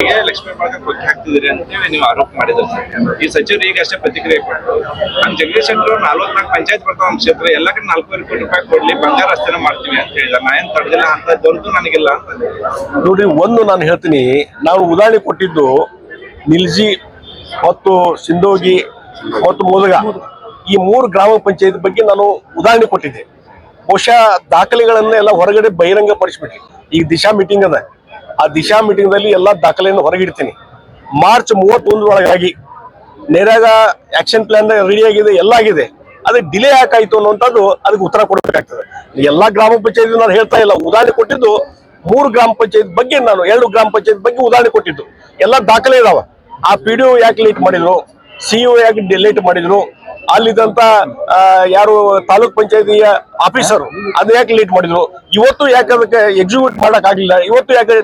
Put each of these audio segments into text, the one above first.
ಲಕ್ಷ್ಮೀ ಬಳಗ ಕೊಚ್ಚಿ ಹಾಕ್ತಿದ್ರಿ ಅಂತೇಳಿ ನೀವು ಆರೋಪ ಮಾಡಿದ್ರಿ ಸರ್. ಈ ಸಚಿವರು ಈಗ ಅಷ್ಟೇ ಪ್ರತಿಕ್ರಿಯೆ ಕೊಟ್ಟರು. ನಮ್ಮ ಜಗದೀಶ್ ಶೆಟ್ಟರ್ 44 ಪಂಚಾಯತ್ ಬರ್ತಾವ ನಮ್ಮ ಕ್ಷೇತ್ರ ಎಲ್ಲ ಕಡೆ 4,000 ಕೋಟಿ ರೂಪಾಯಿ ಕೊಡ್ಲಿ, ಬಂಗಾರ ರಸ್ತೆನ ಮಾಡ್ತೀವಿ ಅಂತ ಹೇಳಿದ. ನಾ ಏನ್ ತಡೆದಿಲ್ಲ ಅಂತ ದೊಡ್ಡದು ನನಗಿಲ್ಲ ಅಂತ ನೋಡಿ. ಒಂದು ನಾನು ಹೇಳ್ತೀನಿ, ನಾವು ಉದಾಹರಣೆ ಕೊಟ್ಟಿದ್ದು ನಿಲ್ಜಿ ಮತ್ತು ಸಿಂಧೋಗಿ ಮತ್ತು ಮುದಗ, ಈ 3 ಗ್ರಾಮ ಪಂಚಾಯತ್ ಬಗ್ಗೆ ನಾನು ಉದಾಹರಣೆ ಕೊಟ್ಟಿದ್ದೆ. ಬಹುಶಃ ದಾಖಲೆಗಳನ್ನೆಲ್ಲ ಹೊರಗಡೆ ಬಹಿರಂಗ ಪಡಿಸ್ಬಿಟ್ರಿ. ಈಗ ದಿಶಾ ಮೀಟಿಂಗ್ ಅದ, ಆ ದಿಶಾ ಮೀಟಿಂಗ್ ದಲ್ಲಿ ಎಲ್ಲಾ ದಾಖಲೆಯನ್ನು ಹೊರಗಿಡ್ತೀನಿ. ಮಾರ್ಚ್ 31 ಒಳಗಾಗಿ ನೇರಾಗ ಆಕ್ಷನ್ ಪ್ಲಾನ್ ರೆಡಿ ಆಗಿದೆ, ಎಲ್ಲ ಆಗಿದೆ. ಅದಕ್ಕೆ ಡಿಲೇ ಯಾಕಾಯ್ತು ಅನ್ನುವಂಥದ್ದು ಅದಕ್ಕೆ ಉತ್ತರ ಕೊಡಬೇಕಾಗ್ತದೆ. ಎಲ್ಲಾ ಗ್ರಾಮ ಪಂಚಾಯತ್ ನಾನು ಹೇಳ್ತಾ ಇಲ್ಲ, ಉದಾಹರಣೆ ಕೊಟ್ಟಿದ್ದು 3 ಗ್ರಾಮ ಪಂಚಾಯತ್ ಬಗ್ಗೆ, ನಾನು 2 ಗ್ರಾಮ ಪಂಚಾಯತ್ ಬಗ್ಗೆ ಉದಾಹರಣೆ ಕೊಟ್ಟಿದ್ದು. ಎಲ್ಲ ದಾಖಲೆ ಇದಾವ. ಆ PDO ಯಾಕೆ ಲೇಟ್ ಮಾಡಿದ್ರು, CO ಯಾಕೆ ಲೇಟ್ ಮಾಡಿದ್ರು, ಅಲ್ಲಿದ್ದಂತ ಯಾರು ತಾಲೂಕ್ ಪಂಚಾಯತಿಯ ಆಫೀಸರ್ ಅದು ಯಾಕೆ ಲೇಟ್ ಮಾಡಿದ್ರು, ಇವತ್ತು ಯಾಕೆ ಅದಕ್ಕೆ ಎಕ್ಸಿಕ್ಯೂಟ್ ಮಾಡಕ್ ಆಗ್ಲಿಲ್ಲ, ಇವತ್ತು ಯಾಕೆ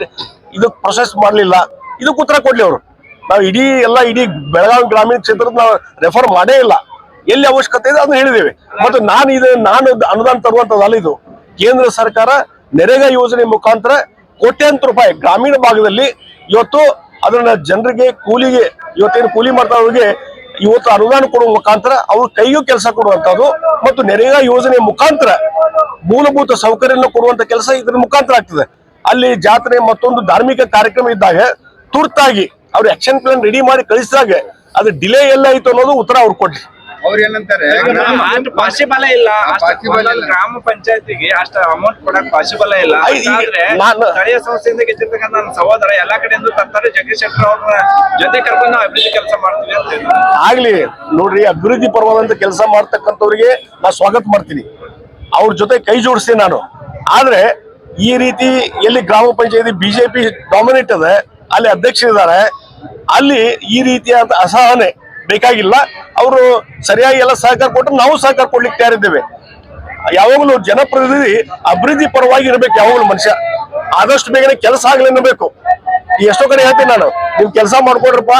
ಇದಕ್ಕೆ ಪ್ರೊಸೆಸ್ ಮಾಡ್ಲಿಲ್ಲ, ಇದಕ್ಕೆ ಉತ್ತರ ಕೊಡ್ಲಿ ಅವರು. ನಾವು ಇಡೀ ಬೆಳಗಾವಿ ಗ್ರಾಮೀಣ ಕ್ಷೇತ್ರದ ನಾವು ರೆಫರ್ ಮಾಡೇ ಇಲ್ಲ. ಎಲ್ಲಿ ಅವಶ್ಯಕತೆ ಇದೆ ಅದನ್ನ ಹೇಳಿದ್ದೇವೆ. ಮತ್ತು ನಾನು ಅನುದಾನ ತರುವಂತದ್ದಲ್ಲ. ಇದು ಕೇಂದ್ರ ಸರ್ಕಾರ ನರೇಗಾ ಯೋಜನೆ ಮುಖಾಂತರ ಕೋಟ್ಯಾಂತರ ರೂಪಾಯಿ ಗ್ರಾಮೀಣ ಭಾಗದಲ್ಲಿ ಇವತ್ತು ಅದನ್ನ ಜನರಿಗೆ ಕೂಲಿಗೆ, ಇವತ್ತೇನು ಕೂಲಿ ಮಾಡ್ತಾವ್ರಿಗೆ ಇವತ್ತು ಅನುದಾನ ಕೊಡುವ ಮುಖಾಂತರ ಅವ್ರ ಕೈಗೂ ಕೆಲಸ ಕೊಡುವಂತದ್ದು ಮತ್ತು ನರೇಗಾ ಯೋಜನೆ ಮುಖಾಂತರ ಮೂಲಭೂತ ಸೌಕರ್ಯವನ್ನು ಕೊಡುವಂತ ಕೆಲಸ ಇದ್ರ ಮುಖಾಂತರ ಆಗ್ತದೆ. ಅಲ್ಲಿ ಜಾತ್ರೆ ಮತ್ತೊಂದು ಧಾರ್ಮಿಕ ಕಾರ್ಯಕ್ರಮ ಇದ್ದಾಗ ತುರ್ತಾಗಿ ಅವ್ರು ಆಕ್ಷನ್ ಪ್ಲಾನ್ ರೆಡಿ ಮಾಡಿ ಕಳಿಸಿದಾಗ ಅದು ಡಿಲೇ ಎಲ್ಲ ಆಯ್ತು ಅನ್ನೋದು ಉತ್ತರ ಅವ್ರು ಕೊಡ್ಲಿ. ಅವ್ರು ಏನಂತಾರೆ, ಪಾಸಿಬಲ್ ಇಲ್ಲ, ಗ್ರಾಮ ಪಂಚಾಯತಿಗೆ ಅಷ್ಟ ಅಮೌಂಟ್ ಕೊಡಕ್ ಪಾಸಿಬಲ್ ಇಲ್ಲ. ಸ್ಥಳೀಯ ಸಂಸ್ಥೆಯಿಂದ ಗೆದ್ದಿರ್ತಕ್ಕಂಥ ನನ್ನ ಸಹೋದರ ಎಲ್ಲಾ ಕಡೆಯಿಂದ ತರ್ತಾರೆ. ಜಗದೀಶ್ ಶೆಟ್ಟರ್ ಅವ್ರ ಜೊತೆ ಕರ್ಕೊಂಡು ನಾವು ಅಭಿವೃದ್ಧಿ ಕೆಲಸ ಮಾಡ್ತೀವಿ ಅಂತ ಆಗ್ಲಿ. ನೋಡ್ರಿ, ಅಭಿವೃದ್ಧಿ ಪರವಾದಂತ ಕೆಲಸ ಮಾಡ್ತಕ್ಕಂಥವ್ರಿಗೆ ನಾ ಸ್ವಾಗತ ಮಾಡ್ತೀನಿ, ಅವ್ರ ಜೊತೆ ಕೈ ಜೋಡಿಸ್ತೀನಿ ನಾನು. ಆದ್ರೆ ಈ ರೀತಿ ಎಲ್ಲಿ ಗ್ರಾಮ ಪಂಚಾಯತಿ ಬಿಜೆಪಿ ಡಾಮಿನೇಟ್ ಅದ, ಅಲ್ಲಿ ಅಧ್ಯಕ್ಷರಿದ್ದಾರೆ, ಅಲ್ಲಿ ಈ ರೀತಿಯಾದ ಅಸಹನೆ ಬೇಕಾಗಿಲ್ಲ. ಅವರು ಸರಿಯಾಗಿ ಎಲ್ಲ ಸಹಕಾರ ಕೊಟ್ಟರೆ ನಾವು ಸಹಕಾರ ಕೊಡ್ಲಿಕ್ಕೆ ತಯಾರಿದ್ದೇವೆ. ಯಾವಾಗಲೂ ಜನಪ್ರತಿನಿಧಿ ಅಭಿವೃದ್ಧಿ ಪರವಾಗಿ ಇರಬೇಕು. ಯಾವಾಗಲೂ ಮನುಷ್ಯ ಆದಷ್ಟು ಬೇಗನೆ ಕೆಲಸ ಆಗ್ಲಿ ಅನ್ನಬೇಕು. ಎಷ್ಟೋ ಕಡೆ ಹೇಳ್ತೀನಿ ನಾನು, ನೀವು ಕೆಲಸ ಮಾಡ್ಕೊಡ್ರಪ್ಪ,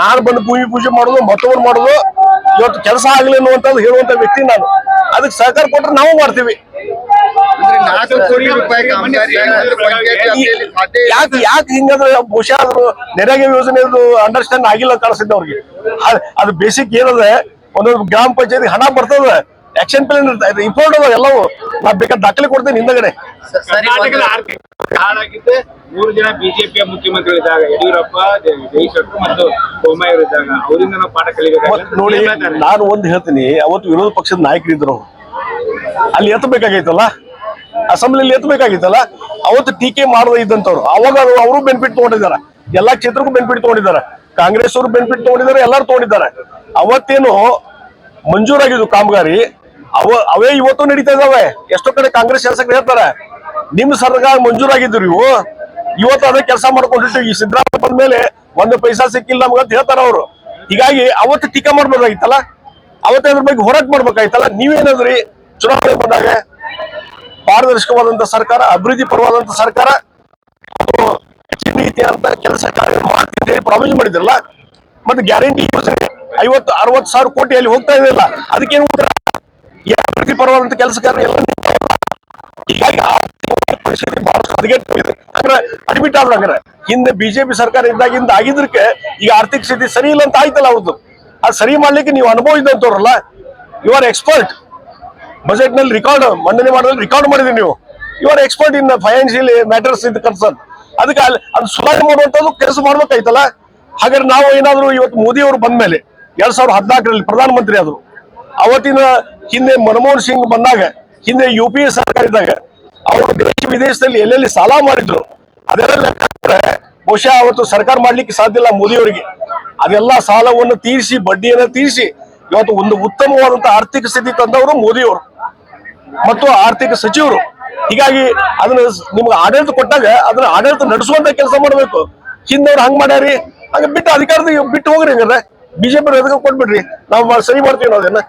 ನಾನು ಬಂದು ಭೂಮಿ ಪೂಜೆ ಮಾಡೋದು, ಮತ್ತೊಬ್ಬರು ಮಾಡೋದು, ಇವತ್ತು ಕೆಲಸ ಆಗ್ಲಿ ಅನ್ನುವಂಥದ್ದು ಹೇಳುವಂತ ವ್ಯಕ್ತಿ ನಾನು. ಅದಕ್ಕೆ ಸಹಕಾರ ಕೊಟ್ರೆ ನಾವು ಮಾಡ್ತೀವಿ. ಯಾಕೆ ಹಿಂಗಂದ್ರೆ ಬಹುಶಃ ನರೇಗಾ ಯೋಜನೆ ಅಂಡರ್ಸ್ಟ್ಯಾಂಡ್ ಆಗಿಲ್ಲ ಕಾಣಿಸಿದ್ದೆ ಅವ್ರಿಗೆ. ಅದು ಬೇಸಿಕ್ ಏನಂದ್ರೆ ಒಂದೊಂದು ಗ್ರಾಮ ಪಂಚಾಯತಿ ಹಣ ಬರ್ತದ, ಆಕ್ಷನ್ ಪ್ಲಾನ್ ಇರ್ತದೆ, ಇಂಪೋರ್ಟ್ ಅದ ಎಲ್ಲವೂ. ನಾ ಬೇಕಾದ ದಾಖಲೆ ಕೊಡ್ತೇನೆ ಹಿಂದಗಡೆ. ಹಾಳಾಗಿದ್ದೆ 3 ಜನ ಬಿಜೆಪಿಯ ಮುಖ್ಯಮಂತ್ರಿ ಇದ್ದಾಗ, ಯಡಿಯೂರಪ್ಪ, ಜಗದೀಶ್ ಶೆಟ್ಟರ್ ಮತ್ತು ಬೊಮ್ಮಾಯಿ ಇದ್ದಾಗ ಅವರಿಂದ ನಾವು ಪಾಠ ಕಲಿಬೇಕಾಗುತ್ತೆ. ನೋಡಿ, ನಾನು ಒಂದು ಹೇಳ್ತೀನಿ, ಅವತ್ತು ವಿರೋಧ ಪಕ್ಷದ ನಾಯಕರಿದ್ರು, ಅಲ್ಲಿ ಎತ್ತಬೇಕಾಗೈತಲ್ಲ, ಅಸೆಂಬ್ಲಿಯಲ್ಲಿ ಎತ್ತಬೇಕಾಗಿತ್ತಲ್ಲ. ಅವತ್ತು ಟೀಕೆ ಮಾಡದೇ ಇದ್ದಂತವ್ರು ಅವಾಗ ಅವರು ಬೆನಿಫಿಟ್ ತಗೊಂಡಿದ್ದಾರೆ, ಎಲ್ಲಾ ಕ್ಷೇತ್ರಕ್ಕೂ ಬೆನಿಫಿಟ್ ತಗೊಂಡಿದ್ದಾರೆ, ಕಾಂಗ್ರೆಸ್ ಅವರು ಬೆನಿಫಿಟ್ ತಗೊಂಡಿದ್ದಾರೆ, ಎಲ್ಲರೂ ತಗೊಂಡಿದ್ದಾರೆ. ಅವತ್ತೇನು ಮಂಜೂರಾಗಿದ್ದು ಕಾಮಗಾರಿ ಅವೇ ಇವತ್ತು ನಡೀತಾ ಇದಾವೆ. ಎಷ್ಟೋ ಕಡೆ ಕಾಂಗ್ರೆಸ್ ಶಾಸಕರು ಹೇಳ್ತಾರೆ, ನಿಮ್ ಸರ್ಕಾರ ಮಂಜೂರಾಗಿದ್ರು ಇವು, ಇವತ್ತು ಅದೇ ಕೆಲಸ ಮಾಡ್ಕೊಂಡಿಟ್ಟು ಈ ಸಿದ್ದರಾಮಯ್ಯ ಬಂದ ಮೇಲೆ 1 ಪೈಸಾ ಸಿಕ್ಕಿಲ್ಲ ನಮ್ಗೆ ಅಂತ ಹೇಳ್ತಾರ ಅವರು. ಹೀಗಾಗಿ ಅವತ್ತು ಟೀಕಾ ಮಾಡ್ಬೇಕಾಗಿತ್ತಲ್ಲ, ಅವತ್ತೇ ಅದ್ರ ಬಗ್ಗೆ ಹೋರಾಟ ಮಾಡ್ಬೇಕಾಗಿತ್ತಲ್ಲ. ನೀವೇನಾದ್ರಿ ಚುನಾವಣೆ ಬಂದಾಗ ಪಾರದರ್ಶಕವಾದಂತ ಸರ್ಕಾರ, ಅಭಿವೃದ್ಧಿ ಪರವಾದಂತ ಸರ್ಕಾರ, ರೀತಿಯಾದಂತ ಕೆಲಸ ಕಾರ್ಯ ಮಾಡ್ತಿದ್ದೆ ಪ್ರಾಮಿಸ್ ಮಾಡಿದ್ರಲ್ಲ. ಮತ್ತೆ ಗ್ಯಾರಂಟಿ ಯೋಜನೆ 50-60 ಸಾವಿರ ಕೋಟಿ ಅಲ್ಲಿ ಹೋಗ್ತಾ ಇದೆಯಲ್ಲ, ಅದಕ್ಕೇನು ಉತ್ತರ? ಅಭಿವೃದ್ಧಿ ಪರವಾದಂತ ಕೆಲಸ ಕಾರ್ಯ ಎಲ್ಲ ಹೀಗಾಗಿ ಪರಿಸ್ಥಿತಿ ಬಹಳಷ್ಟು ಹದಗೆಟ್ಟಿದೆ. ಅಂದ್ರೆ ಅಡ್ಮಿಟ್ ಆದ್ರು. ಹಂಗಾರೆ ಹಿಂದೆ ಬಿಜೆಪಿ ಸರ್ಕಾರ ಇದ್ದಾಗಿಂದ ಆಗಿದ್ದಕ್ಕೆ ಈಗ ಆರ್ಥಿಕ ಸ್ಥಿತಿ ಸರಿ ಇಲ್ಲ ಅಂತ ಆಯ್ತಲ್ಲ ಅವ್ರದ್ದು. ಅದು ಸರಿ ಮಾಡ್ಲಿಕ್ಕೆ ನೀವು ಅನುಭವ ಇದ್ದಂತವ್ರಲ್ಲ, ಯು ಆರ್ ಎಕ್ಸ್ಪರ್ಟ್. ಬಜೆಟ್ ನಲ್ಲಿ ಮಂಡನೆ ಮಾಡೋದ್ರಲ್ಲಿ ರಿಕಾರ್ಡ್ ಮಾಡಿದ್ರಿ ನೀವು. You are expert in financial matters in concern. ಅದಕ್ಕೆ ಅದು ಸುಧಾರಣೆ ಮಾಡುವಂತದ್ದು ಕೆಲಸ ಮಾಡ್ಬೇಕಾಯ್ತಲ್ಲ. ಹಾಗಾದ್ರೆ ನಾವು ಏನಾದ್ರು ಇವತ್ತು ಮೋದಿ ಅವರು ಬಂದ ಮೇಲೆ 2014ರಲ್ಲಿ ಪ್ರಧಾನಮಂತ್ರಿ ಆದ್ರು, ಅವತ್ತಿನ ಹಿಂದೆ ಮನಮೋಹನ್ ಸಿಂಗ್ ಬಂದಾಗ, ಹಿಂದೆ UPA ಸರ್ಕಾರ ಇದ್ದಾಗ ಅವರು ದೇಶ ವಿದೇಶದಲ್ಲಿ ಎಲ್ಲೆಲ್ಲಿ ಸಾಲ ಮಾಡಿದ್ರು ಅದೆಲ್ಲ ಬಹುಶಃ ಅವತ್ತು ಸರ್ಕಾರ ಮಾಡ್ಲಿಕ್ಕೆ ಸಾಧ್ಯ ಇಲ್ಲ ಮೋದಿಯವರಿಗೆ. ಅದೆಲ್ಲ ಸಾಲವನ್ನು ತೀರಿಸಿ, ಬಡ್ಡಿಯನ್ನು ತೀರಿಸಿ ಇವತ್ತು ಒಂದು ಉತ್ತಮವಾದಂತಹ ಆರ್ಥಿಕ ಸ್ಥಿತಿ ತಂದವರು ಮೋದಿಯವರು ಮತ್ತು ಆರ್ಥಿಕ ಸಚಿವರು. ಹೀಗಾಗಿ ಅದನ್ನ ನಿಮ್ಗೆ ಆಡಳಿತ ಕೊಟ್ಟಾಗ ಅದನ್ನ ಆಡಳಿತ ನಡೆಸುವಂತ ಕೆಲಸ ಮಾಡ್ಬೇಕು. ಹಿಂದವ್ರು ಹಂಗ್ ಮಾಡ್ಯಾರಿ, ಹಂಗ ಬಿಟ್ಟು ಅಧಿಕಾರದ ಬಿಟ್ಟು ಹೋಗ್ರಿ. ಹಂಗಾರೆ ಬಿಜೆಪಿ ಕೊಟ್ಬಿಡ್ರಿ, ನಾವು ಸರಿ ಮಾಡ್ತೀವಿ ನಾವು ಅದನ್ನ.